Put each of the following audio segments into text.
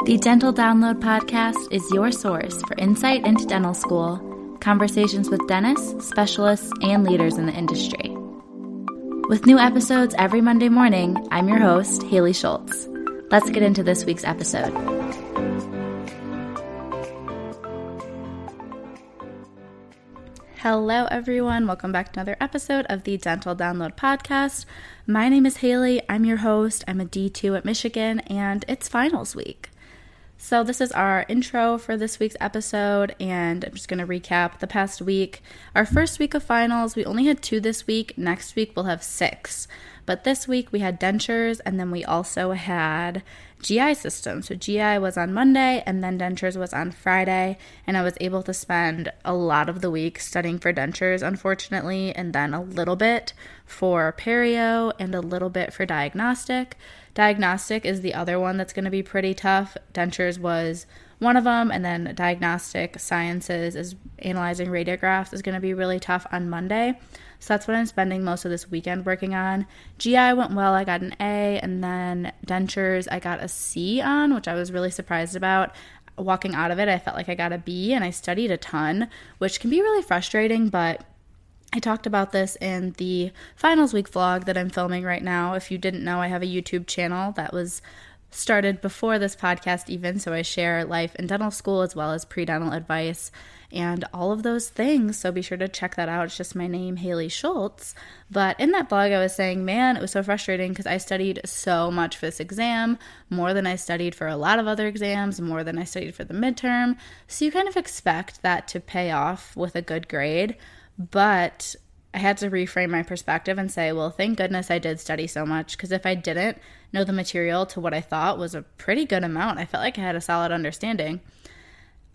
The Dental Download podcast is your source for insight into dental school, conversations with dentists, specialists, and leaders in the industry. With new episodes every Monday morning, I'm your host, Haley Schultz. Let's get into this week's episode. Hello, everyone. Welcome back to another episode of the Dental Download podcast. My name is Haley. I'm your host. I'm a D2 at Michigan, and it's finals week. So this is our intro for this week's episode, and I'm just going to recap the past week. Our first week of finals, we only had 2 this week. Next week, we'll have 6. But this week, we had dentures, and then we also had GI systems. So GI was on Monday, and then dentures was on Friday, and I was able to spend a lot of the week studying for dentures, unfortunately, and then a little bit for perio and a little bit for diagnostic. Diagnostic is the other one that's going to be pretty tough. Dentures was one of them, and then diagnostic sciences is analyzing radiographs is going to be really tough on Monday. So that's what I'm spending most of this weekend working on. GI went well, I got an A, and then dentures I got a C on, which I was really surprised about. Walking out of it, I felt like I got a B, and I studied a ton, which can be really frustrating, but I talked about this in the finals week vlog that I'm filming right now. If you didn't know, I have a YouTube channel that was started before this podcast even, so I share life in dental school as well as pre-dental advice and all of those things, so be sure to check that out. It's just my name, Haley Schultz. But in that blog, I was saying, man, it was so frustrating because I studied so much for this exam, more than I studied for a lot of other exams, more than I studied for the midterm, so you kind of expect that to pay off with a good grade, but I had to reframe my perspective and say, well, thank goodness I did study so much, because if I didn't know the material to what I thought was a pretty good amount, I felt like I had a solid understanding,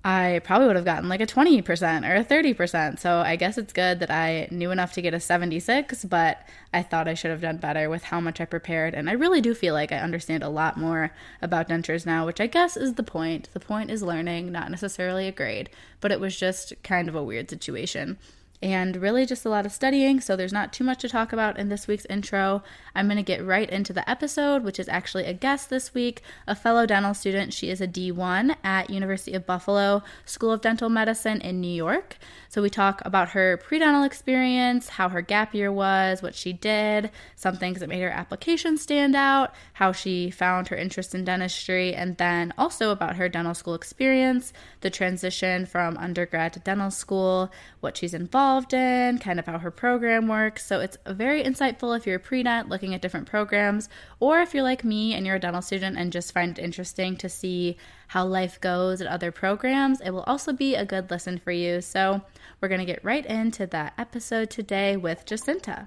I probably would have gotten like a 20% or a 30%. So I guess it's good that I knew enough to get a 76, but I thought I should have done better with how much I prepared. And I really do feel like I understand a lot more about dentures now, which I guess is the point. The point is learning, not necessarily a grade, but it was just kind of a weird situation. And really just a lot of studying, so there's not too much to talk about in this week's intro. I'm going to get right into the episode, which is actually a guest this week, a fellow dental student. She is a D1 at University of Buffalo School of Dental Medicine in New York. So we talk about her pre-dental experience, how her gap year was, what she did, some things that made her application stand out, how she found her interest in dentistry, and then also about her dental school experience, the transition from undergrad to dental school, what she's involved in, kind of how her program works. So it's very insightful if you're a pre-dent looking at different programs, or if you're like me and you're a dental student and just find it interesting to see how life goes at other programs. It will also be a good listen for you. So we're going to get right into that episode today with Jacinta.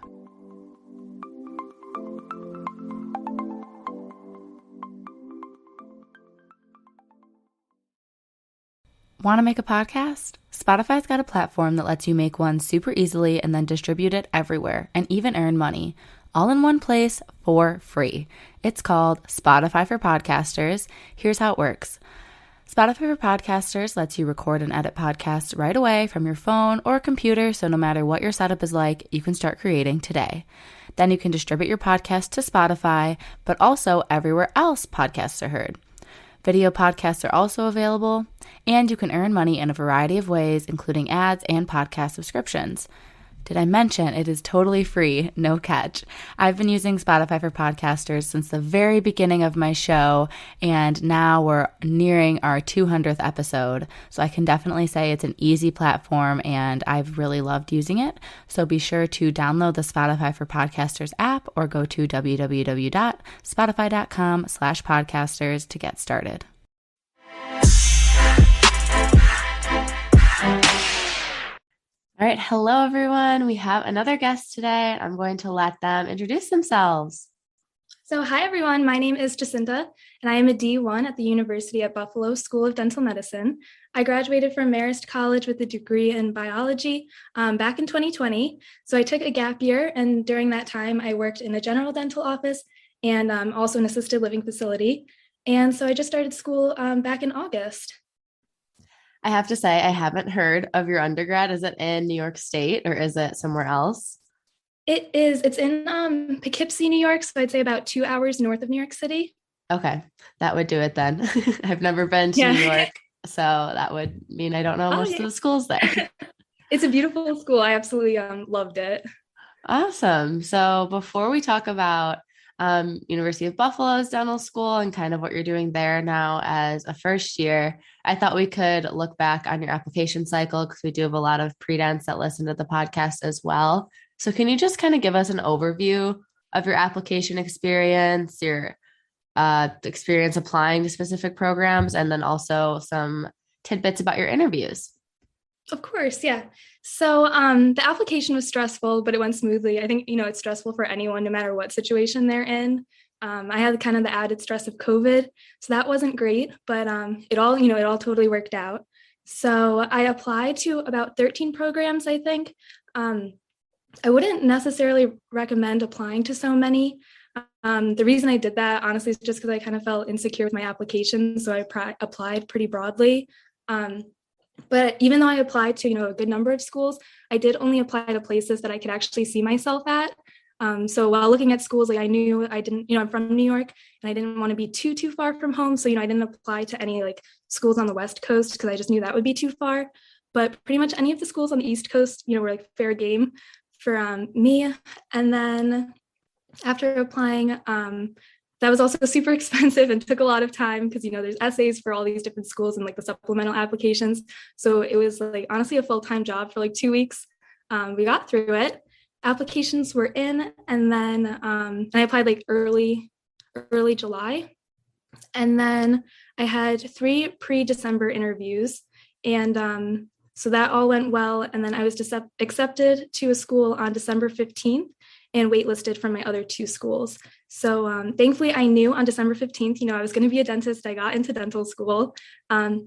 Want to make a podcast? Spotify's got a platform that lets you make one super easily and then distribute it everywhere and even earn money, all in one place for free. It's called Spotify for Podcasters. Here's how it works. Spotify for Podcasters lets you record and edit podcasts right away from your phone or computer, so no matter what your setup is like, you can start creating today. Then you can distribute your podcast to Spotify, but also everywhere else podcasts are heard. Video podcasts are also available, and you can earn money in a variety of ways, including ads and podcast subscriptions. Did I mention it is totally free, no catch? I've been using Spotify for Podcasters since the very beginning of my show, and now we're nearing our 200th episode, so I can definitely say it's an easy platform, and I've really loved using it. So be sure to download the Spotify for Podcasters app or go to www.spotify.com/podcasters to get started. All right. Hello, everyone. We have another guest today. I'm going to let them introduce themselves. So hi, everyone. My name is Jacinta, and I am a D1 at the University at Buffalo School of Dental Medicine. I graduated from Marist College with a degree in biology back in 2020. So I took a gap year, and during that time, I worked in a general dental office and also an assisted living facility. And so I just started school back in August. I have to say, I haven't heard of your undergrad. Is it in New York State or is it somewhere else? It is. It's in Poughkeepsie, New York. So I'd say about 2 hours north of New York City. Okay, that would do it then. I've never been to New Yeah. York, so that would mean I don't know Oh, most of the schools there. yeah. It's a beautiful school. I absolutely loved it. Awesome. So before we talk about University of Buffalo's dental school and kind of what you're doing there now as a first year, I thought we could look back on your application cycle because we do have a lot of pre-dents that listen to the podcast as well. So can you just kind of give us an overview of your application experience, your experience applying to specific programs, and then also some tidbits about your interviews? Of course, yeah. So the application was stressful, but it went smoothly. I think, it's stressful for anyone, no matter what situation they're in. I had kind of the added stress of COVID, so that wasn't great, but it all totally worked out. So I applied to about 13 programs, I think. Um, I wouldn't necessarily recommend applying to so many. The reason I did that, honestly, is just because I kind of felt insecure with my application, so I applied pretty broadly. Um, but even though I applied to, a good number of schools, I did only apply to places that I could actually see myself at. So while looking at schools, like I knew I didn't, I'm from New York and I didn't want to be too far from home. So, I didn't apply to any like schools on the West Coast because I just knew that would be too far. But pretty much any of the schools on the East Coast, were like fair game for me. And then after applying, that was also super expensive and took a lot of time because there's essays for all these different schools and like the supplemental applications. So it was like honestly a full-time job for like 2 weeks. We got through it. Applications were in, and then I applied like early July, and then I had 3 pre-December interviews, and so that all went well. And then I was accepted to a school on December 15th and waitlisted from my other 2 schools. So thankfully, I knew on December 15th, I was going to be a dentist. I got into dental school. But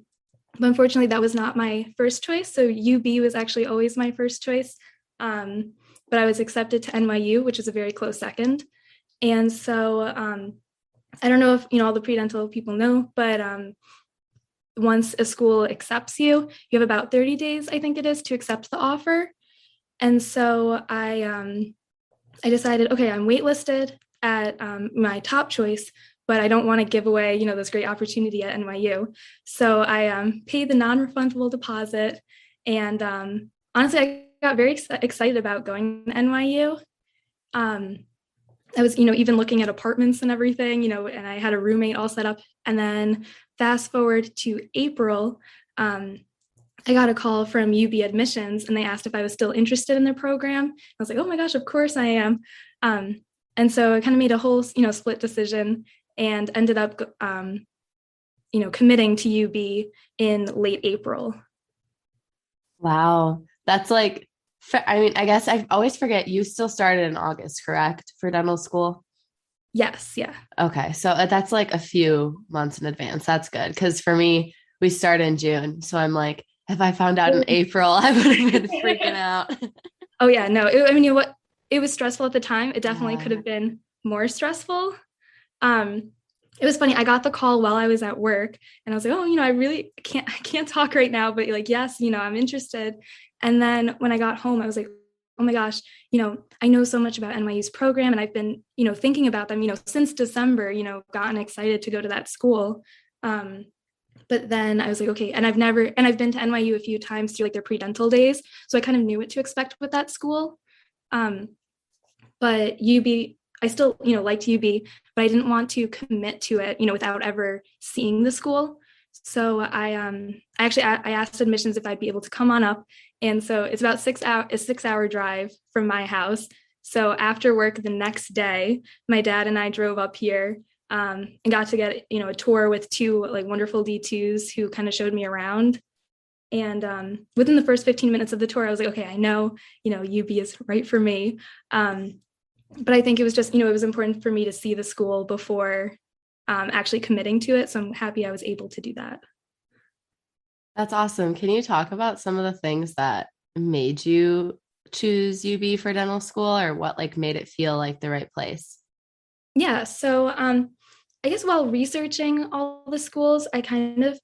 unfortunately, that was not my first choice. So UB was actually always my first choice. But I was accepted to NYU, which is a very close second. And so I don't know if, all the pre-dental people know, but once a school accepts you, you have about 30 days, I think it is, to accept the offer. And so I decided, okay, I'm waitlisted at my top choice, but I don't want to give away, this great opportunity at NYU. So I paid the non-refundable deposit, and honestly, I got very excited about going to NYU. I was, even looking at apartments and everything, and I had a roommate all set up. And then fast forward to April, I got a call from UB admissions, and they asked if I was still interested in their program. I was like, oh my gosh, of course I am. And so I kind of made a whole, split decision and ended up, committing to UB in late April. Wow. That's like, I mean, I guess I always forget you still started in August, correct, for dental school? Yes, yeah. Okay. So that's like a few months in advance. That's good. Because for me, we start in June. So I'm like, if I found out in April, I would have been freaking out. Oh yeah, no. I mean, what? It was stressful at the time. It definitely Yeah. could have been more stressful. Um, it was funny. I got the call while I was at work, and I was like, "Oh, I really I can't talk right now." But like, yes, I'm interested. And then when I got home, I was like, "Oh my gosh, I know so much about NYU's program, and I've been, thinking about them, since December. Gotten excited to go to that school." But then I was like, okay, and I've been to NYU a few times through like their pre-dental days, so I kind of knew what to expect with that school. Um, but UB, I still, liked UB, but I didn't want to commit to it, without ever seeing the school. So I asked admissions if I'd be able to come on up, and so it's about a 6 hour drive from my house. So after work the next day, my dad and I drove up here, and got to get a tour with 2 like wonderful D2s who kind of showed me around. And within the first 15 minutes of the tour, I was like, okay, I know UB is right for me. But I think it was just it was important for me to see the school before actually committing to it. So I'm happy I was able to do that. That's awesome. Can you talk about some of the things that made you choose UB for dental school or what like made it feel like the right place? Yeah. So I guess while researching all the schools, I kind of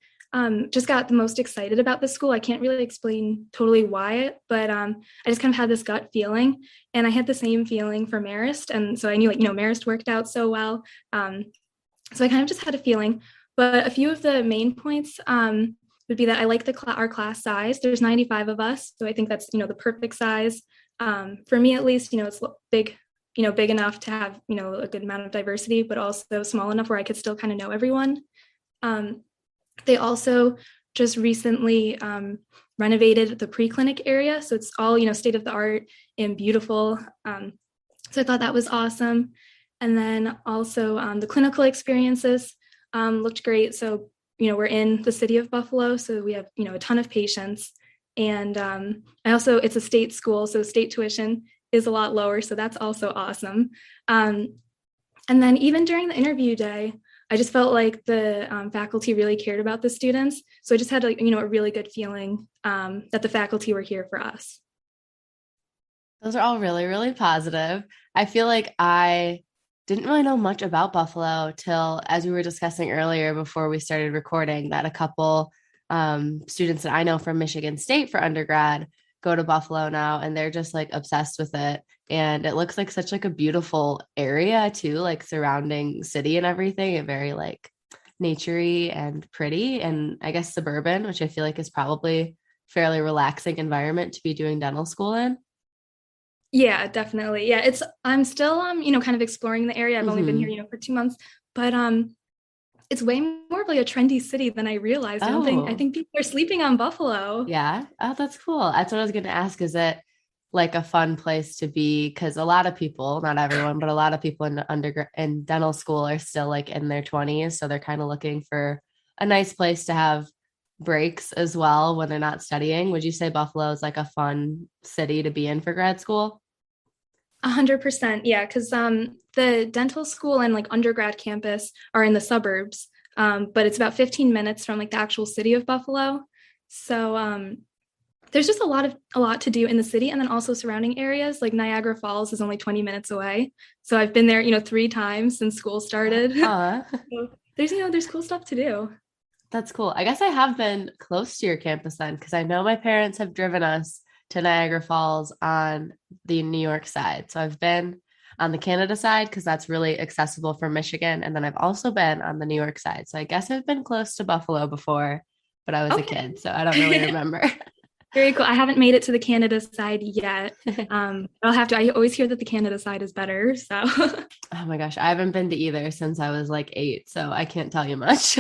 just got the most excited about the school. I can't really explain totally why, but I just kind of had this gut feeling, and I had the same feeling for Marist, and so I knew like Marist worked out so well. So I kind of just had a feeling. But a few of the main points would be that I like our class size. There's 95 of us, so I think that's the perfect size for me at least. It's big, big enough to have a good amount of diversity, but also small enough where I could still kind of know everyone. Um, they also just recently renovated the pre-clinic area, so it's all state of the art and beautiful. So I thought that was awesome. And then also the clinical experiences looked great. So we're in the city of Buffalo, so we have a ton of patients. And it's a state school, so state tuition is a lot lower, so that's also awesome. And then even during the interview day, I just felt like the faculty really cared about the students. So I just had a really good feeling that the faculty were here for us. Those are all really, really positive. I feel like I didn't really know much about Buffalo till, as we were discussing earlier before we started recording, that a couple students that I know from Michigan State for undergrad go to Buffalo now, and they're just like obsessed with it. And it looks like such like a beautiful area too, like surrounding city and everything. It very like naturey and pretty, and I guess suburban, which I feel like is probably fairly relaxing environment to be doing dental school in. Yeah, definitely. Yeah, I'm still kind of exploring the area. I've only been here, Hmm. for 2 months, but it's way more of like a trendy city than I realized. I Oh, think people are sleeping on Buffalo. yeah. Oh, that's cool. That's what I was going to ask. Is it like a fun place to be? Because a lot of people, not everyone, but a lot of people in undergrad in dental school are still like in their 20s. So they're kind of looking for a nice place to have breaks as well when they're not studying. Would you say Buffalo is like a fun city to be in for grad school? 100%. Yeah, because the dental school and like undergrad campus are in the suburbs, but it's about 15 minutes from like the actual city of Buffalo. So there's just a lot to do in the city, and then also surrounding areas like Niagara Falls is only 20 minutes away. So I've been there, 3 times since school started. Huh. So there's cool stuff to do. That's cool. I guess I have been close to your campus then, because I know my parents have driven us to Niagara Falls on the New York side. So I've been on the Canada side because that's really accessible from Michigan. And then I've also been on the New York side. So I guess I've been close to Buffalo before, but I was a kid. So I don't really Okay. remember. Very cool. I haven't made it to the Canada side yet. I'll have to. I always hear that the Canada side is better. So Oh my gosh. I haven't been to either since I was like 8. So I can't tell you much.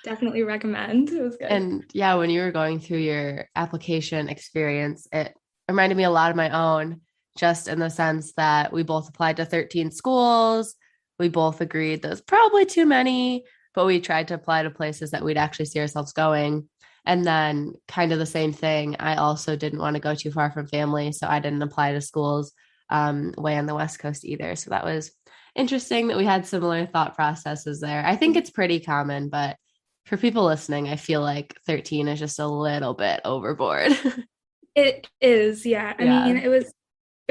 definitely recommend. It was good. And yeah, when you were going through your application experience, it reminded me a lot of my own, just in the sense that we both applied to 13 schools. We both agreed there's probably too many, but we tried to apply to places that we'd actually see ourselves going. And then, kind of the same thing, I also didn't want to go too far from family. So I didn't apply to schools way on the West Coast either. So that was interesting that we had similar thought processes there. I think it's pretty common, but for people listening, I feel like 13 is just a little bit overboard. It is, yeah. I mean, Yeah. it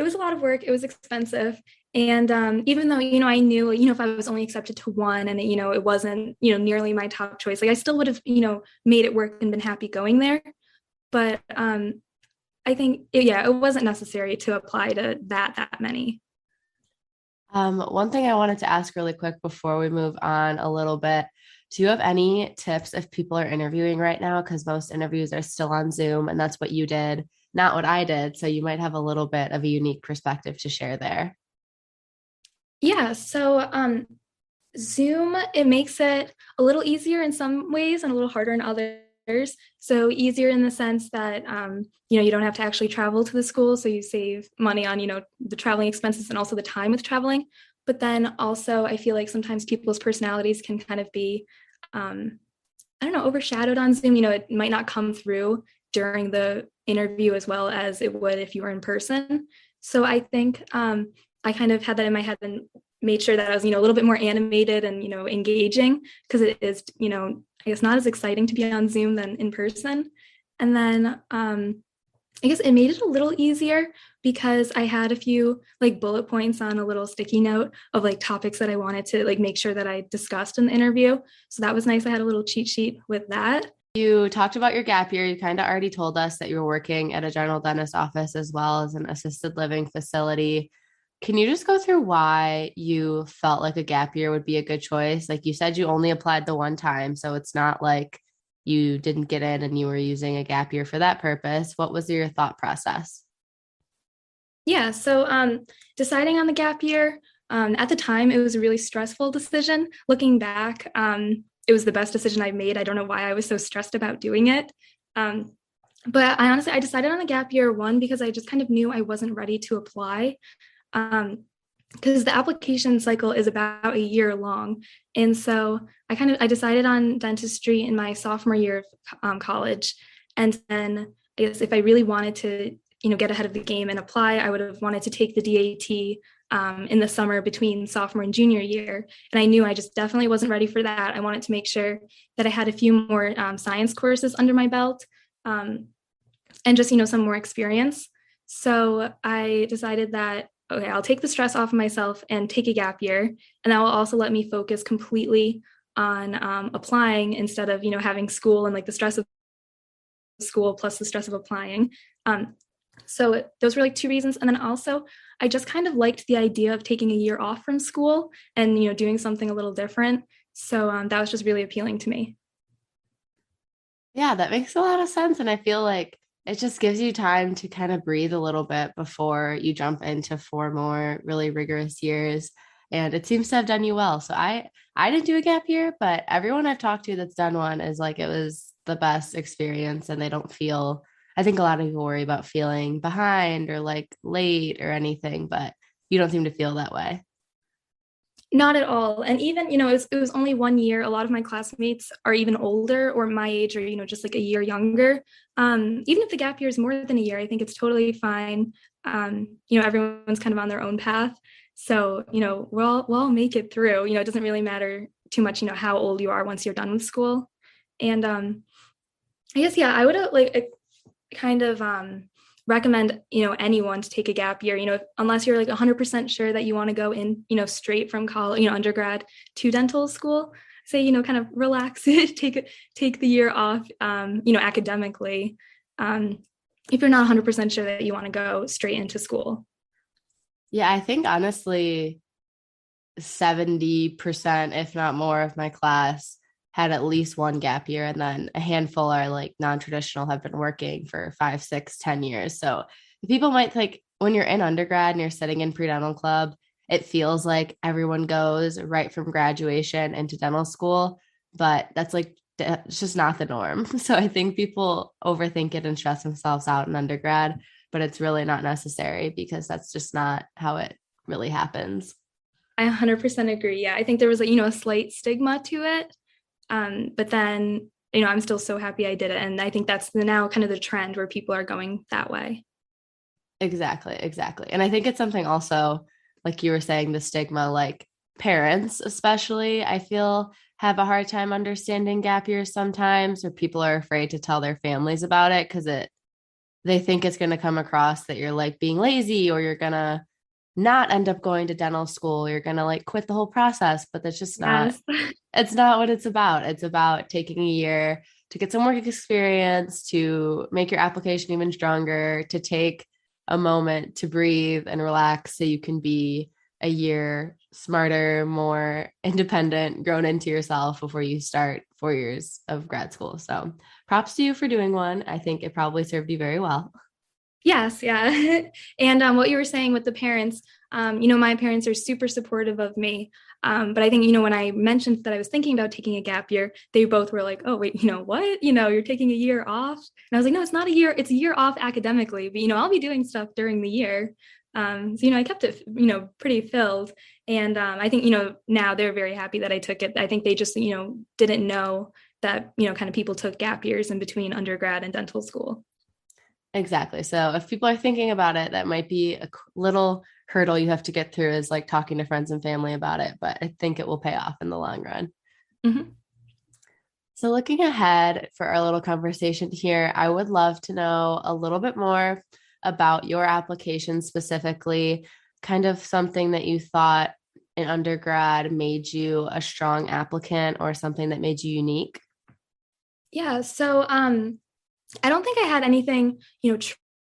was a lot of work. It was expensive. And even though, I knew, if I was only accepted to one and, it wasn't, nearly my top choice, like I still would have, made it work and been happy going there. But I think, yeah, it wasn't necessary to apply to that many. One thing I wanted to ask really quick before we move on a little bit. Do you have any tips if people are interviewing right now? Because most interviews are still on Zoom, and that's what you did, not what I did. So you might have a little bit of a unique perspective to share there. Yeah. So Zoom, it makes it a little easier in some ways and a little harder in others. So easier in the sense that you don't have to actually travel to the school, so you save money on the traveling expenses and also the time with traveling. But then also, I feel like sometimes people's personalities can kind of be, I don't know, overshadowed on Zoom. It might not come through during the interview as well as it would if you were in person. So I think I kind of had that in my head and made sure that I was, a little bit more animated and, engaging because it is, I guess not as exciting to be on Zoom than in person. And then I guess it made it a little easier because I had a few like bullet points on a little sticky note of like topics that I wanted to like make sure that I discussed in the interview. So that was nice. I had a little cheat sheet with that. You talked about your gap year. You kind of already told us that you were working at a general dentist office as well as an assisted living facility. can you just go through why you felt like a gap year would be a good choice? Like you said, you only applied the one time, so it's not like you didn't get in and you were using a gap year for that purpose. What was your thought process? Yeah, so deciding on the gap year, at the time, it was a really stressful decision. Looking back, it was the best decision I made. I don't know why I was so stressed about doing it. Um, but I decided on a gap year, one, because I just kind of knew I wasn't ready to apply. Because the application cycle is about a year long. And so I decided on dentistry in my sophomore year of college. And then I guess if I really wanted to, get ahead of the game and apply, I would have wanted to take the DAT in the summer between sophomore and junior year. And I knew I just definitely wasn't ready for that. I wanted to make sure that I had a few more science courses under my belt, and just, some more experience. So I decided that, okay, I'll take the stress off of myself and take a gap year. And that will also let me focus completely on applying instead of, having school and like the stress of school plus the stress of applying. So those were like two reasons. And then also, I just kind of liked the idea of taking a year off from school and, doing something a little different. So that was just really appealing to me. Yeah, that makes a lot of sense. And I feel like it just gives you time to kind of breathe a little bit before you jump into four more really rigorous years. And it seems to have done you well. So I didn't do a gap year, but everyone I've talked to that's done one is like it was the best experience and they don't feel, I think a lot of people worry about feeling behind or like late or anything, but you don't seem to feel that way. Not at all. And even, it was only 1 year. A lot of my classmates are even older or my age or, just like a year younger. Even if the gap year is more than a year, I think it's totally fine. Everyone's kind of on their own path. So, we'll all make it through. It doesn't really matter too much, how old you are once you're done with school. And I guess, yeah, I would like kind of recommend anyone to take a gap year, unless you're like 100% sure that you want to go in, straight from college, undergrad to dental school. Say, kind of relax it, take the year off, academically, if you're not 100% sure that you want to go straight into school. Yeah, I think honestly, 70%, if not more, of my class had at least one gap year. And then a handful are like non-traditional, have been working for 5, 6, 10 years. So people might like when you're in undergrad and you're sitting in pre-dental club, it feels like everyone goes right from graduation into dental school, but that's like it's just not the norm. So I think people overthink it and stress themselves out in undergrad, but it's really not necessary because that's just not how it really happens. I 100% agree. Yeah, I think there was a slight stigma to it. But then, I'm still so happy I did it. And I think that's now kind of the trend where people are going that way. Exactly, exactly. And I think it's something also, like you were saying, the stigma, like parents, especially, I feel have a hard time understanding gap years sometimes, or people are afraid to tell their families about it because they think it's going to come across that you're like being lazy or you're going to not end up going to dental school. You're going to like quit the whole process, but that's just not, Yes. it's not what it's about. It's about taking a year to get some work experience, to make your application even stronger, to take a moment to breathe and relax so you can be a year smarter, more independent, grown into yourself before you start 4 years of grad school. So props to you for doing one. I think it probably served you very well. Yes, yeah. And what you were saying with the parents, my parents are super supportive of me. But I think, when I mentioned that I was thinking about taking a gap year, they both were like, oh, wait, what? You're taking a year off. And I was like, no, it's not a year. It's a year off academically, but, I'll be doing stuff during the year. So, I kept it, pretty filled. And I think, now they're very happy that I took it. I think they just, didn't know that, kind of people took gap years in between undergrad and dental school. Exactly. So if people are thinking about it, that might be a little hurdle you have to get through is like talking to friends and family about it, but I think it will pay off in the long run. Mhm. So looking ahead for our little conversation here, I would love to know a little bit more about your application specifically, kind of something that you thought in undergrad made you a strong applicant or something that made you unique. Yeah. So I don't think I had anything,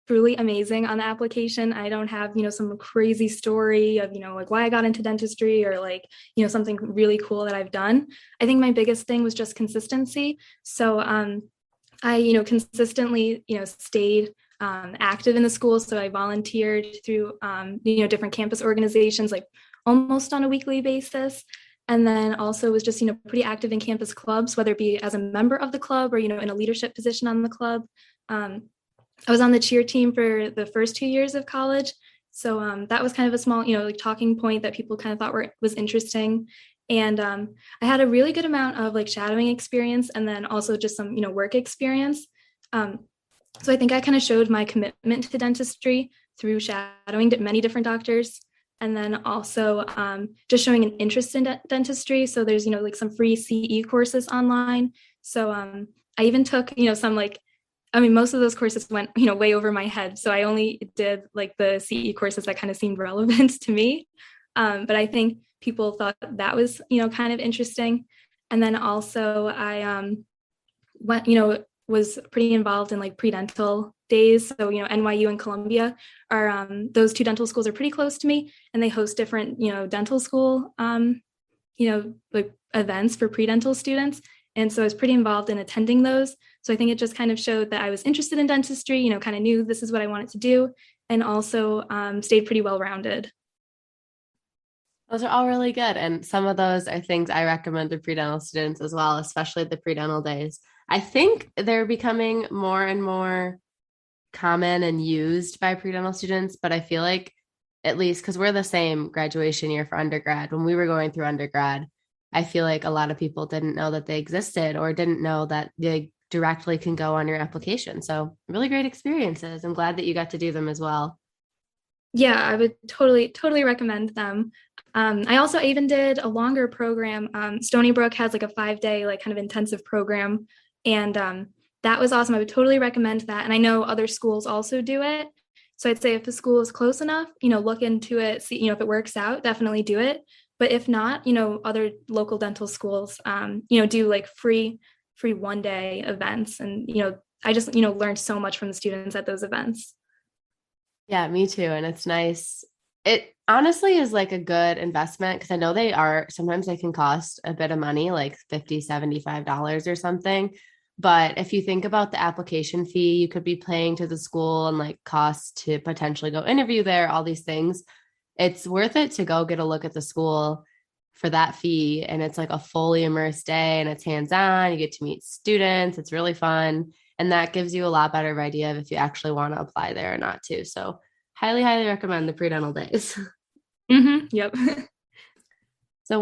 truly amazing on the application. I don't have, some crazy story of, like why I got into dentistry or like, something really cool that I've done. I think my biggest thing was just consistency. So I, consistently, stayed active in the school. So I volunteered through, different campus organizations, like almost on a weekly basis. And then also was just, pretty active in campus clubs, whether it be as a member of the club or, in a leadership position on the club. I was on the cheer team for the first 2 years of college. So that was kind of a small, like talking point that people kind of thought was interesting. And I had a really good amount of like shadowing experience and then also just some, work experience. So I think I kind of showed my commitment to dentistry through shadowing many different doctors. And then also just showing an interest in dentistry. So there's, like some free CE courses online. So I even took, some like, most of those courses went, way over my head. So I only did like the CE courses that kind of seemed relevant to me. But I think people thought that was, kind of interesting. And then also I went, was pretty involved in like pre-dental days. So, NYU and Columbia are, those two dental schools are pretty close to me and they host different, dental school, like events for pre-dental students. And so I was pretty involved in attending those. So I think it just kind of showed that I was interested in dentistry, kind of knew this is what I wanted to do, and also stayed pretty well-rounded. Those are all really good. And some of those are things I recommend to pre-dental students as well, especially the pre-dental days. I think they're becoming more and more common and used by pre-dental students, but I feel like at least because we're the same graduation year for undergrad, when we were going through undergrad, I feel like a lot of people didn't know that they existed or didn't know that they directly can go on your application. So really great experiences. I'm glad that you got to do them as well. Yeah, I would totally recommend them. I also even did a longer program. Stony Brook has like a 5-day, like kind of intensive program. And that was awesome. I would totally recommend that. And I know other schools also do it. So I'd say if the school is close enough, look into it, see, if it works out, definitely do it. But if not, other local dental schools, do like free 1-day events. And, I just, learned so much from the students at those events. Yeah, me too. And it's nice. It honestly is like a good investment because I know sometimes they can cost a bit of money, like $50, $75 or something. But if you think about the application fee you could be paying to the school and like costs to potentially go interview there, all these things, it's worth it to go get a look at the school for that fee. And it's like a fully immersed day and it's hands-on. You get to meet students. It's really fun. And that gives you a lot better idea of if you actually want to apply there or not too. So highly, highly recommend the pre-dental days. Yep. So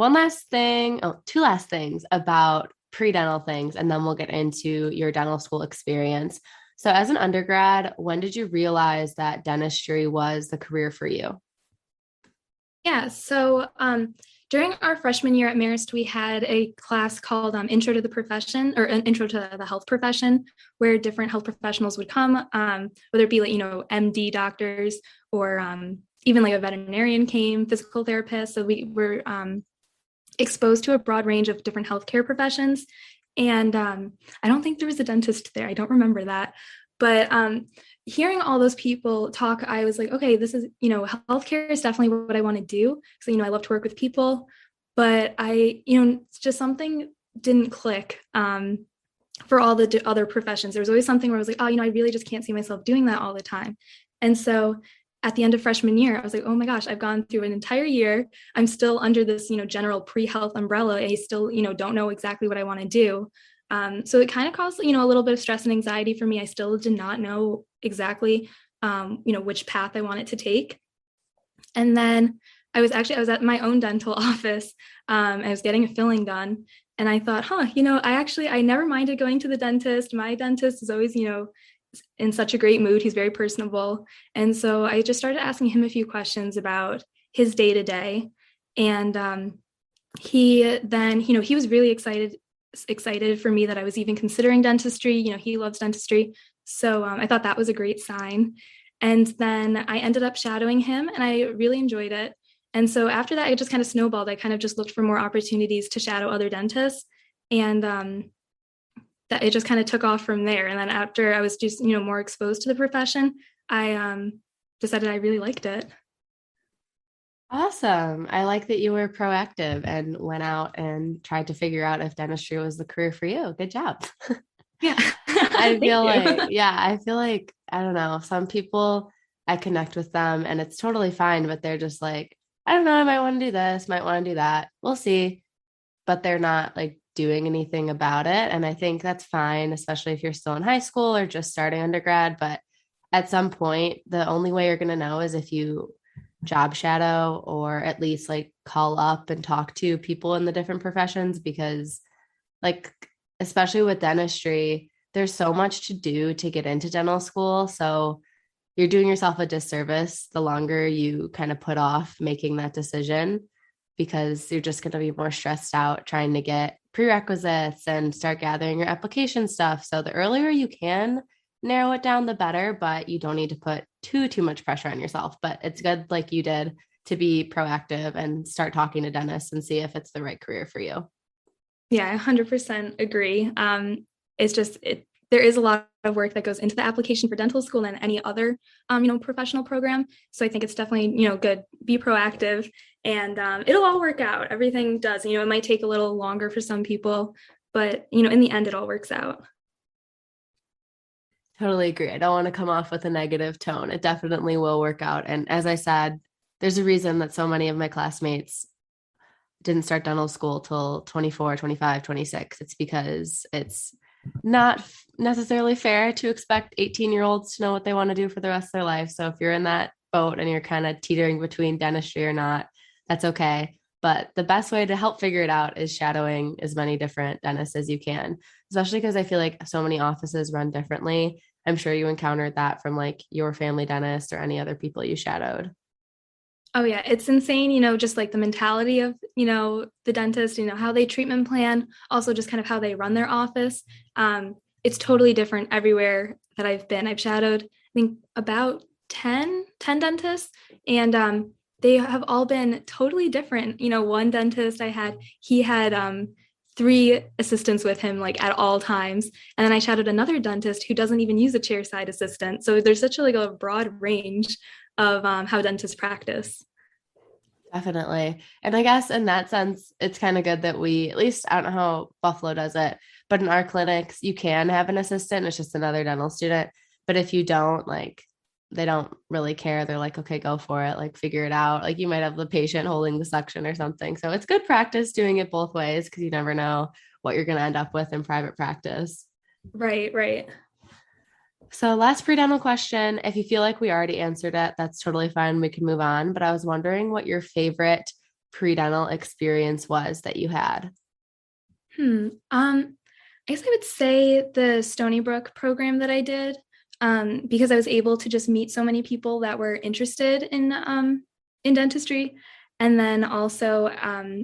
two last things about pre-dental things, and then we'll get into your dental school experience. So as an undergrad, when did you realize that dentistry was the career for you? Yeah. So during our freshman year at Marist, we had a class called Intro to the Profession, or an Intro to the Health Profession, where different health professionals would come, whether it be like, MD doctors or even like a veterinarian came, physical therapists. So we were exposed to a broad range of different healthcare professions. And I don't think there was a dentist there. I don't remember that. But hearing all those people talk, I was like, okay, this is, healthcare is definitely what I want to do. So, I love to work with people, but it's just something didn't click for all the other professions. There was always something where I was like, oh, I really just can't see myself doing that all the time. And so at the end of freshman year, I was like, oh my gosh, I've gone through an entire year. I'm still under this, general pre-health umbrella. I still, don't know exactly what I want to do. So it kind of caused, a little bit of stress and anxiety for me. I still did not know exactly, which path I wanted to take. And then I was at my own dental office. I was getting a filling done. And I thought, I never minded going to the dentist. My dentist is always, in such a great mood. He's very personable. And so I just started asking him a few questions about his day to day. And he then, he was really excited for me that I was even considering dentistry. He loves dentistry. So I thought that was a great sign. And then I ended up shadowing him and I really enjoyed it. And so after that, it just kind of snowballed. I kind of just looked for more opportunities to shadow other dentists. And that it just kind of took off from there. And then after I was just, more exposed to the profession, I decided I really liked it. Awesome. I like that you were proactive and went out and tried to figure out if dentistry was the career for you. Good job. Yeah. I Thank feel like, you. yeah, I feel like, I don't know, some people I connect with them and it's totally fine, but they're just like, I don't know, I might want to do this, might want to do that. We'll see. But they're not like doing anything about it. And I think that's fine, especially if you're still in high school or just starting undergrad. But at some point, the only way you're going to know is if you job shadow or at least like call up and talk to people in the different professions because like especially with dentistry there's so much to do to get into dental school, so you're doing yourself a disservice the longer you kind of put off making that decision because you're just going to be more stressed out trying to get prerequisites and start gathering your application stuff. So the earlier you can narrow it down, the better, but you don't need to put too much pressure on yourself. But it's good, like you did, to be proactive and start talking to dentists and see if it's the right career for you. Yeah, I 100% agree. It's just there is a lot of work that goes into the application for dental school and any other professional program. So I think it's definitely good. Be proactive, and it'll all work out. Everything does. It might take a little longer for some people, but in the end, it all works out. Totally agree. I don't want to come off with a negative tone. It definitely will work out. And as I said, there's a reason that so many of my classmates didn't start dental school till 24, 25, 26. It's because it's not necessarily fair to expect 18-year-olds to know what they want to do for the rest of their life. So if you're in that boat and you're kind of teetering between dentistry or not, that's okay. But the best way to help figure it out is shadowing as many different dentists as you can, especially because I feel like so many offices run differently. I'm sure you encountered that from like your family dentist or any other people you shadowed. Oh yeah, it's insane, just like the mentality of, the dentist, how they treatment plan, also just kind of how they run their office. It's totally different everywhere that I've been. I've shadowed, I think about 10 dentists, and they have all been totally different. One dentist I had, he had three assistants with him like at all times. And then I shadowed another dentist who doesn't even use a chairside assistant. So there's such a broad range of how dentists practice. Definitely. And I guess in that sense, it's kind of good that we, at least I don't know how Buffalo does it, but in our clinics, you can have an assistant. It's just another dental student. But if you don't, like, they don't really care. They're like, okay, go for it. Like, figure it out. Like, you might have the patient holding the suction or something. So it's good practice doing it both ways because you never know what you're going to end up with in private practice. Right, right. So, last pre-dental question. If you feel like we already answered it, that's totally fine. We can move on. But I was wondering what your favorite pre-dental experience was that you had. I guess I would say the Stony Brook program that I did, because I was able to just meet so many people that were interested in dentistry, and then also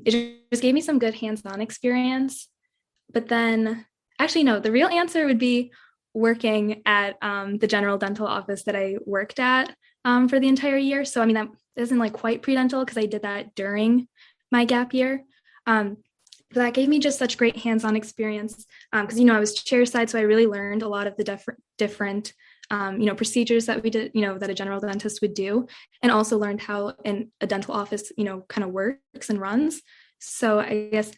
it just gave me some good hands-on experience. But then, actually, no, the real answer would be working at the general dental office that I worked at for the entire year. So I mean that isn't like quite pre-dental because I did that during my gap year. Um, but that gave me just such great hands-on experience because I was chair side, so I really learned a lot of the different procedures that we did, that a general dentist would do, and also learned how a dental office, kind of works and runs. So I guess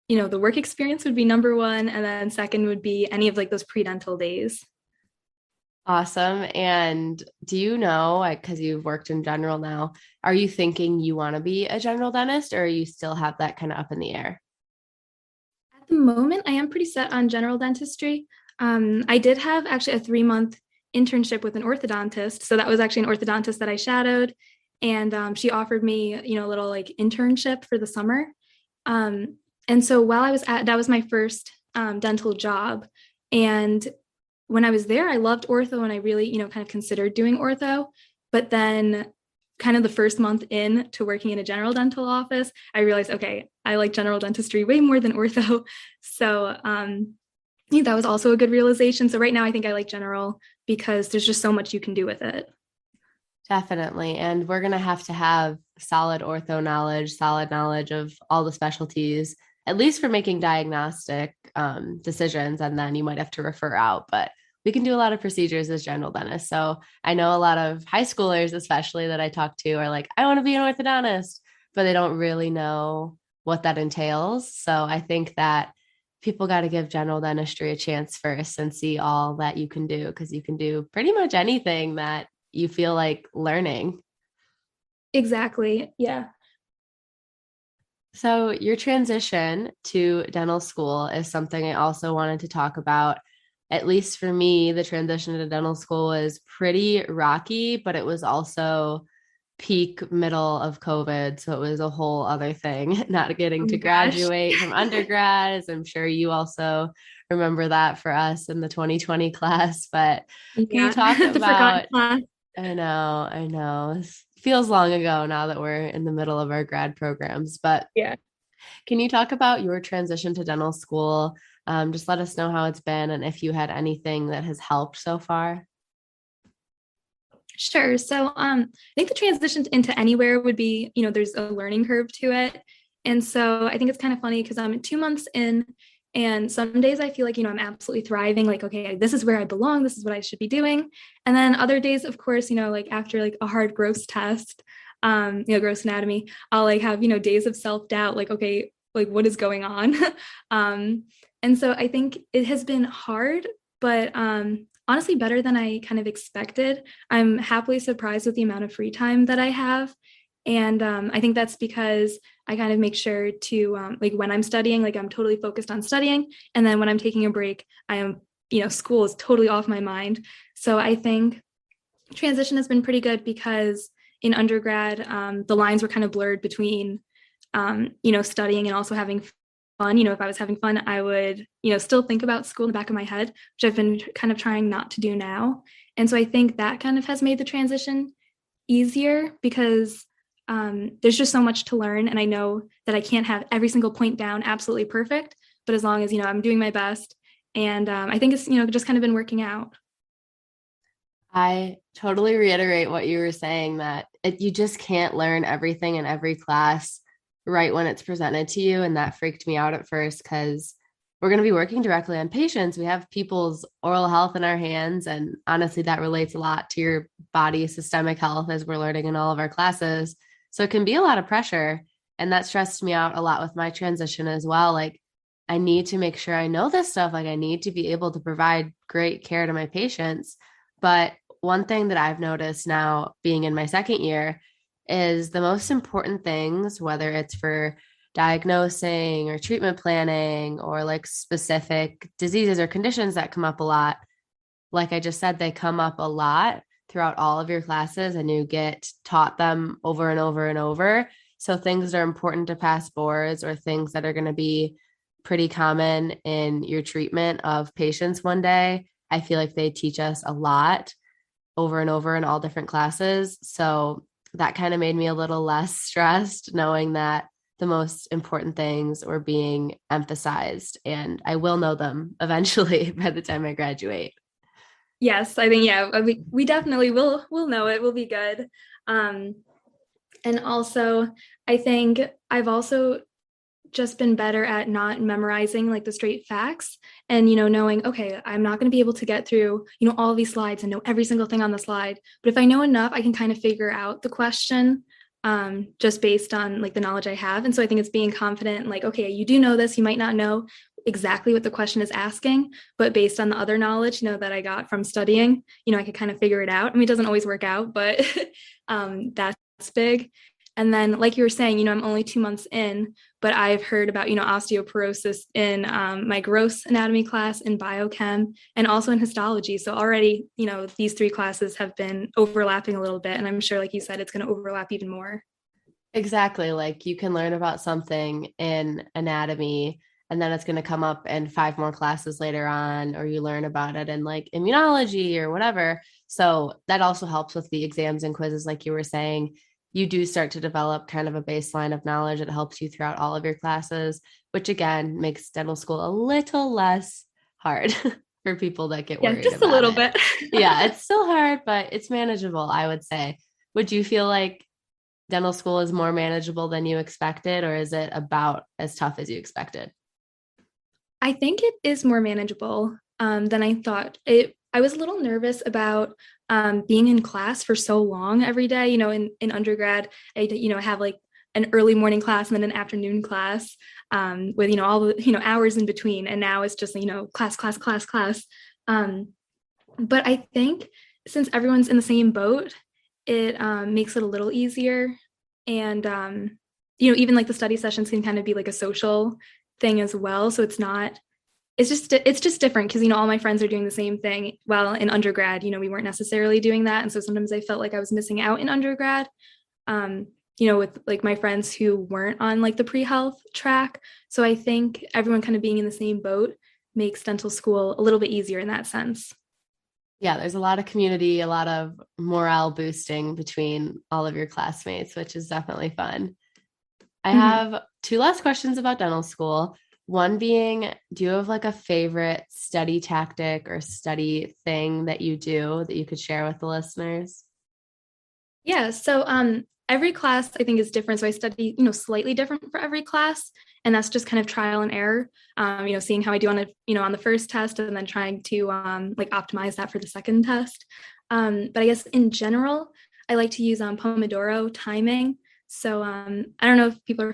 the work experience would be number one, and then second would be any of like those pre-dental days. Awesome. And do you know, like, because you've worked in general now, are you thinking you want to be a general dentist or you still have that kind of up in the air? At the moment, I am pretty set on general dentistry. I did have actually a 3-month internship with an orthodontist. So that was actually an orthodontist that I shadowed. And she offered me, a little like internship for the summer. And so while I was that was my first dental job. And when I was there, I loved ortho and I really, kind of considered doing ortho. But then kind of the first month in to working in a general dental office, I realized, okay, I like general dentistry way more than ortho. So I think that was also a good realization. So right now I think I like general because there's just so much you can do with it. Definitely. And we're going to have solid ortho knowledge, solid knowledge of all the specialties, at least for making diagnostic decisions. And then you might have to refer out, but we can do a lot of procedures as general dentists. So I know a lot of high schoolers, especially that I talk to, are like, I want to be an orthodontist, but they don't really know what that entails. So I think that people got to give general dentistry a chance first and see all that you can do, because you can do pretty much anything that you feel like learning. Exactly. Yeah. So, your transition to dental school is something I also wanted to talk about. At least for me, the transition to dental school was pretty rocky, but it was also peak middle of COVID. So, it was a whole other thing, not getting Oh to my gosh. graduate from undergrad, as I'm sure you also remember that for us in the 2020 class. But can you Yeah. talk The forgotten about class. I know. It feels long ago now that we're in the middle of our grad programs, but Yeah. can you talk about your transition to dental school? Just let us know how it's been and if you had anything that has helped so far. Sure. So I think the transition into anywhere would be, there's a learning curve to it. And so I think it's kind of funny because I'm 2 months in, and some days I feel like, I'm absolutely thriving, like, okay, this is where I belong, this is what I should be doing. And then other days, of course, like after like a hard gross test, gross anatomy, I'll like have, days of self-doubt, like, okay, like what is going on? um, and so I think it has been hard, but honestly better than I kind of expected. I'm happily surprised with the amount of free time that I have. And I think that's because I kind of make sure to, like when I'm studying, like I'm totally focused on studying. And then when I'm taking a break, I am, school is totally off my mind. So I think transition has been pretty good because in undergrad, the lines were kind of blurred between, studying and also having fun. If I was having fun, I would, still think about school in the back of my head, which I've been kind of trying not to do now. And so I think that kind of has made the transition easier because there's just so much to learn. And I know that I can't have every single point down absolutely perfect, but as long as, I'm doing my best. And I think it's, just kind of been working out. I totally reiterate what you were saying, that you just can't learn everything in every class right when it's presented to you. And that freaked me out at first because we're going to be working directly on patients. We have people's oral health in our hands. And honestly, that relates a lot to your body systemic health, as we're learning in all of our classes. So it can be a lot of pressure. And that stressed me out a lot with my transition as well. Like, I need to make sure I know this stuff. Like, I need to be able to provide great care to my patients. But one thing that I've noticed now, being in my second year, is the most important things, whether it's for diagnosing or treatment planning or like specific diseases or conditions that come up a lot. Like I just said, they come up a lot throughout all of your classes, and you get taught them over and over and over. So things that are important to pass boards, or things that are going to be pretty common in your treatment of patients one day, I feel like they teach us a lot over and over in all different classes. So that kind of made me a little less stressed, knowing that the most important things were being emphasized, and I will know them eventually by the time I graduate. Yes, I think, yeah, we definitely will know it. Will be good. Um, and also, I think I've also just been better at not memorizing like the straight facts and knowing, okay, I'm not going to be able to get through all these slides and know every single thing on the slide, but if I know enough, I can kind of figure out the question, just based on like the knowledge I have. And so I think it's being confident, like, okay, you do know this, you might not know exactly what the question is asking, but based on the other knowledge that I got from studying, I could kind of figure it out. I mean, it doesn't always work out, but that's big. And then, like you were saying, I'm only 2 months in, but I've heard about, osteoporosis in my gross anatomy class in biochem and also in histology. So already, these three classes have been overlapping a little bit. And I'm sure, like you said, it's going to overlap even more. Exactly. Like, you can learn about something in anatomy, and then it's going to come up in five more classes later on, or you learn about it in like immunology or whatever. So that also helps with the exams and quizzes, like you were saying. You do start to develop kind of a baseline of knowledge that helps you throughout all of your classes, which again makes dental school a little less hard for people that get Yeah, worried just a about little it. bit. Yeah, it's still hard, but it's manageable, I would say. Would you feel like dental school is more manageable than you expected, or is it about as tough as you expected? I think it is more manageable than I thought. It I was a little nervous about being in class for so long every day. In undergrad, I have like an early morning class and then an afternoon class with, all the, hours in between. And now it's just, class, class, class, class. But I think since everyone's in the same boat, it makes it a little easier. And, even like the study sessions can kind of be like a social thing as well. So it's just different because, all my friends are doing the same thing. While in undergrad, we weren't necessarily doing that. And so sometimes I felt like I was missing out in undergrad, with like my friends who weren't on like the pre-health track. So I think everyone kind of being in the same boat makes dental school a little bit easier in that sense. Yeah, there's a lot of community, a lot of morale boosting between all of your classmates, which is definitely fun. I Mhm. have two last questions about dental school. One being, do you have like a favorite study tactic or study thing that you do that you could share with the listeners? Yeah, so every class I think is different. So I study, slightly different for every class, and that's just kind of trial and error. Seeing how I do on the first test, and then trying to like optimize that for the second test. But I guess in general, I like to use Pomodoro timing. So I don't know if people are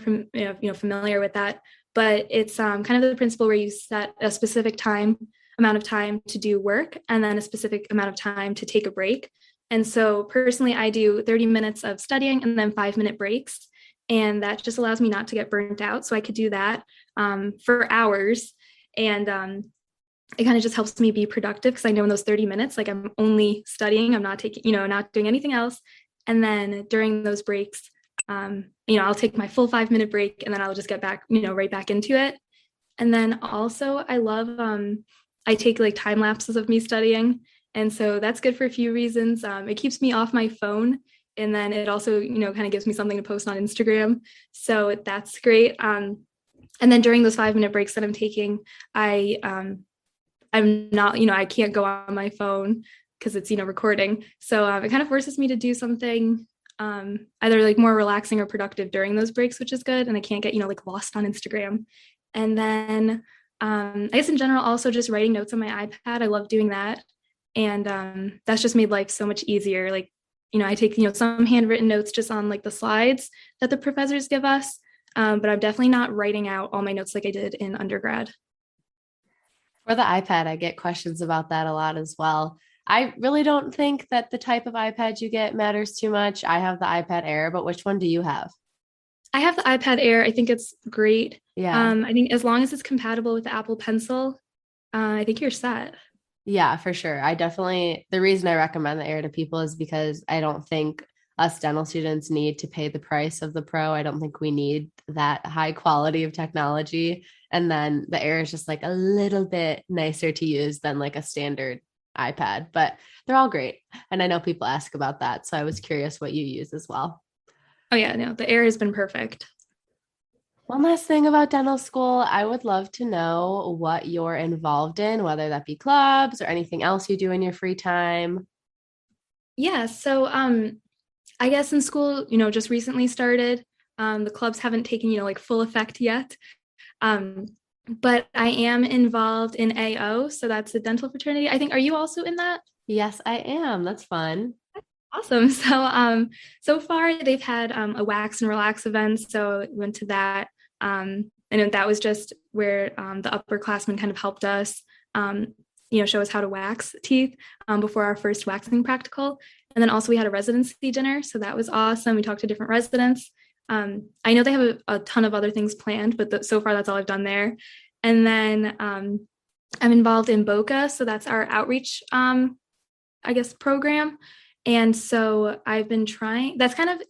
familiar with that, but it's kind of the principle where you set a specific amount of time to do work, and then a specific amount of time to take a break. And so personally, I do 30 minutes of studying and then 5-minute breaks. And that just allows me not to get burnt out. So I could do that for hours. And it kind of just helps me be productive because I know in those 30 minutes, like I'm only studying, I'm not taking, not doing anything else. And then during those breaks, I'll take my full 5-minute break and then I'll just get back, right back into it. And then also I love I take like time lapses of me studying. And so that's good for a few reasons. It keeps me off my phone. And then it also, kind of gives me something to post on Instagram. So that's great. And then during those 5-minute breaks that I'm taking, I'm not, I can't go on my phone because it's, recording. So it kind of forces me to do something either like more relaxing or productive during those breaks, which is good. And I can't get, like lost on Instagram. And then I guess in general, also just writing notes on my iPad. I love doing that. And that's just made life so much easier. Like, I take, some handwritten notes just on like the slides that the professors give us. But I'm definitely not writing out all my notes like I did in undergrad. For the iPad, I get questions about that a lot as well. I really don't think that the type of iPad you get matters too much. I have the iPad Air, but which one do you have? I have the iPad Air. I think it's great. Yeah. I think as long as it's compatible with the Apple Pencil, I think you're set. Yeah, for sure. The reason I recommend the Air to people is because I don't think us dental students need to pay the price of the Pro. I don't think we need that high quality of technology. And then the Air is just like a little bit nicer to use than like a standard iPad, but they're all great. And I know people ask about that. So I was curious what you use as well. Oh yeah, no, the Air has been perfect. One last thing about dental school, I would love to know what you're involved in, whether that be clubs or anything else you do in your free time. Yeah, so I guess in school, just recently started. The clubs haven't taken, like full effect yet. Um, but I am involved in AO, so that's the dental fraternity. I think, are you also in that? Yes, I am. That's fun. Awesome. So far they've had a wax and relax event. So we went to that. And that was just where the upperclassmen kind of helped us, show us how to wax teeth before our first waxing practical. And then also we had a residency dinner. So that was awesome. We talked to different residents. I know they have a ton of other things planned, but so far that's all I've done there. And then I'm involved in BOCA. So that's our outreach, I guess, program. And so I've been trying, that's kind of,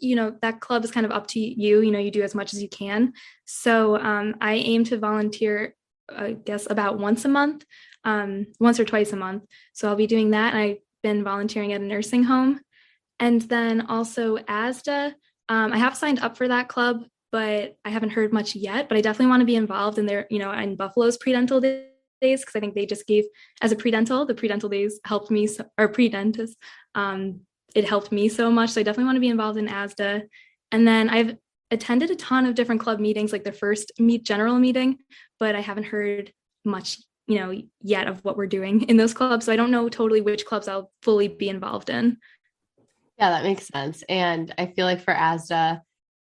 that club is kind of up to you, you do as much as you can. So I aim to volunteer, I guess, about once a month, once or twice a month. So I'll be doing that. And I've been volunteering at a nursing home. And then also ASDA, I have signed up for that club, but I haven't heard much yet, but I definitely want to be involved in their, in Buffalo's pre-dental days, because I think they just gave, as a pre-dental, the pre-dental days helped me, or pre-dentist, it helped me so much. So I definitely want to be involved in ASDA. And then I've attended a ton of different club meetings, like their first general meeting, but I haven't heard much yet of what we're doing in those clubs. So I don't know totally which clubs I'll fully be involved in. Yeah, that makes sense. And I feel like for ASDA,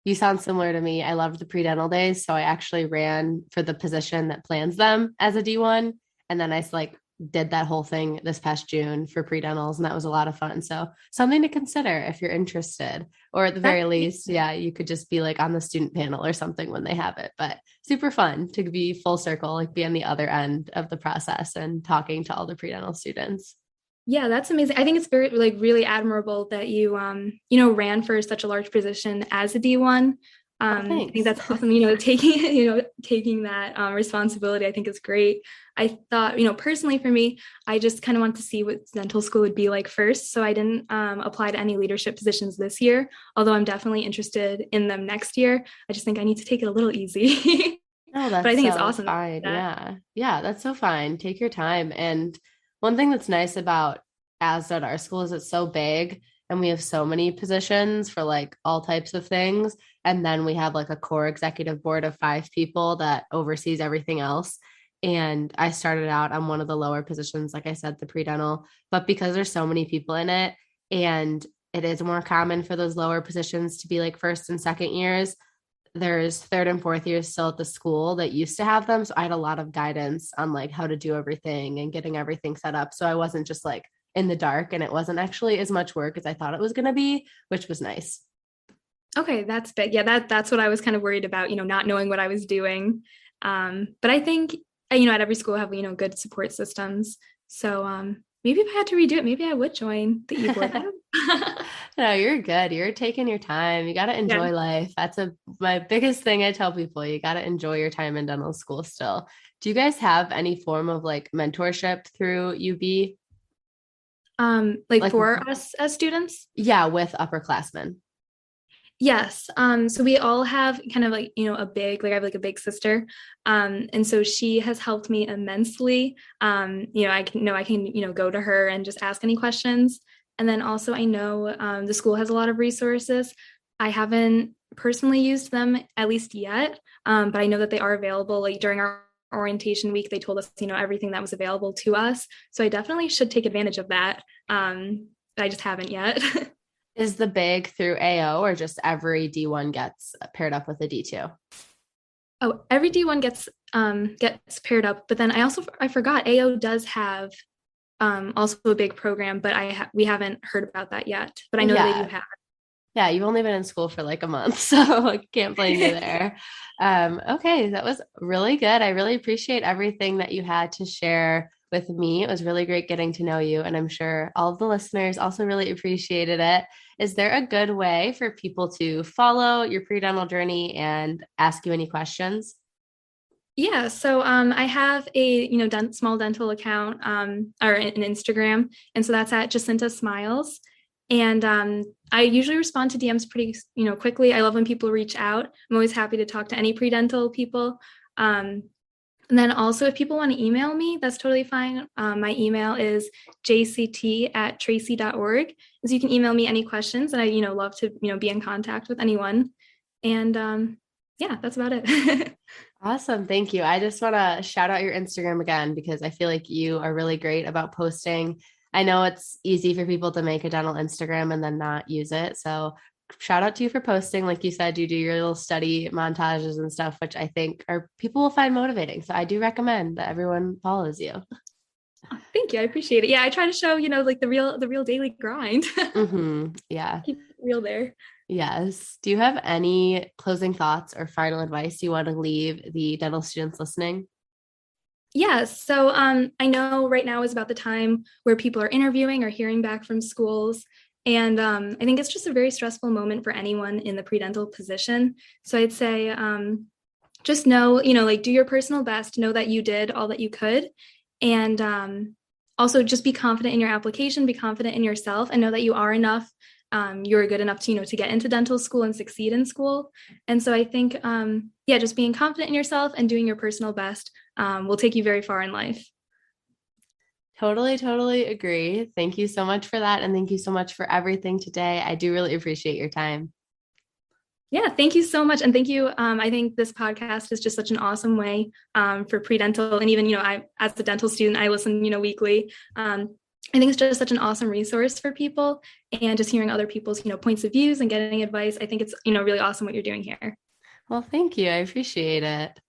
you sound similar to me. I loved the pre-dental days. So I actually ran for the position that plans them as a D1. And then I like did that whole thing this past June for pre-dentals. And that was a lot of fun. So something to consider if you're interested, or at the very least, yeah, you could just be like on the student panel or something when they have it, but super fun to be full circle, like be on the other end of the process and talking to all the pre-dental students. Yeah, that's amazing. I think it's very really admirable that you ran for such a large position as a D1. Oh, I think thanks. that's awesome. Taking that responsibility, I think is great. I thought, personally for me, I just kind of want to see what dental school would be like first. So I didn't apply to any leadership positions this year, although I'm definitely interested in them next year. I just think I need to take it a little easy. No, But I that's think it's so awesome fine. that. Yeah. Yeah, that's so fine. Take your time. And one thing that's nice about ASDA at our school is it's so big and we have so many positions for like all types of things. And then we have like a core executive board of 5 people that oversees everything else. And I started out on one of the lower positions, like I said, the pre-dental, but because there's so many people in it and it is more common for those lower positions to be like first and second years, there's third and fourth years still at the school that used to have them. So I had a lot of guidance on like how to do everything and getting everything set up. So I wasn't just like in the dark, and it wasn't actually as much work as I thought it was going to be, which was nice. Okay, that's big. Yeah, that's what I was kind of worried about, not knowing what I was doing. But I think, at every school have, good support systems. So maybe if I had to redo it, maybe I would join the e-board. No, you're good. You're taking your time. You got to Yeah. enjoy life. That's my biggest thing I tell people. You got to enjoy your time in dental school still. Do you guys have any form of like mentorship through UB? Like Like, for us as students? yeah, with upperclassmen. Yes. So we all have kind of like, a big, like I have like a big sister. And so she has helped me immensely. I can go to her and just ask any questions. And then also I know the school has a lot of resources. I haven't personally used them at least yet, but I know that they are available. Like during our orientation week, they told us, everything that was available to us. So I definitely should take advantage of that. But I just haven't yet. Is the big through AO or just every D1 gets paired up with a D2? Oh, every D1 gets paired up, but then I forgot AO does have also a big program, but we haven't heard about that yet. But I know they do Yeah. have Yeah, you've only been in school for like a month, so I can't blame you it. there. Okay, that was really good. I really appreciate everything that you had to share with me. It was really great getting to know you, and I'm sure all of the listeners also really appreciated it. Is there a good way for people to follow your pre-dental journey and ask you any questions? Yeah, so I have a small dental account or an Instagram, and so that's at Jacinta Smiles, and I usually respond to DMs pretty quickly. I love when people reach out. I'm always happy to talk to any pre-dental people. And then also, if people want to email me, that's totally fine. My email is jct@tracy.org. So you can email me any questions, and I love to be in contact with anyone. And yeah, that's about it. Awesome. Thank you. I just want to shout out your Instagram again because I feel like you are really great about posting. I know it's easy for people to make a dental Instagram and then not use it. So shout out to you for posting. Like you said, you do your little study montages and stuff, which I think are people will find motivating. So I do recommend that everyone follows you. Thank you. I appreciate it. Yeah, I try to show, like the real daily grind. Yeah. Keep it real there. Yes. Do you have any closing thoughts or final advice you want to leave the dental students listening? Yeah, so I know right now is about the time where people are interviewing or hearing back from schools. And I think it's just a very stressful moment for anyone in the pre-dental position. So I'd say just know, like do your personal best, know that you did all that you could. And also just be confident in your application, be confident in yourself, and know that you are enough. You're good enough to, to get into dental school and succeed in school. And so I think, yeah, just being confident in yourself and doing your personal best will take you very far in life. Totally, totally agree. Thank you so much for that. And thank you so much for everything today. I do really appreciate your time. Yeah, thank you so much. And thank you. I think this podcast is just such an awesome way for pre-dental. And even, I, as a dental student, I listen, weekly. I think it's just such an awesome resource for people, and just hearing other people's, points of views and getting advice. I think it's, really awesome what you're doing here. Well, thank you. I appreciate it.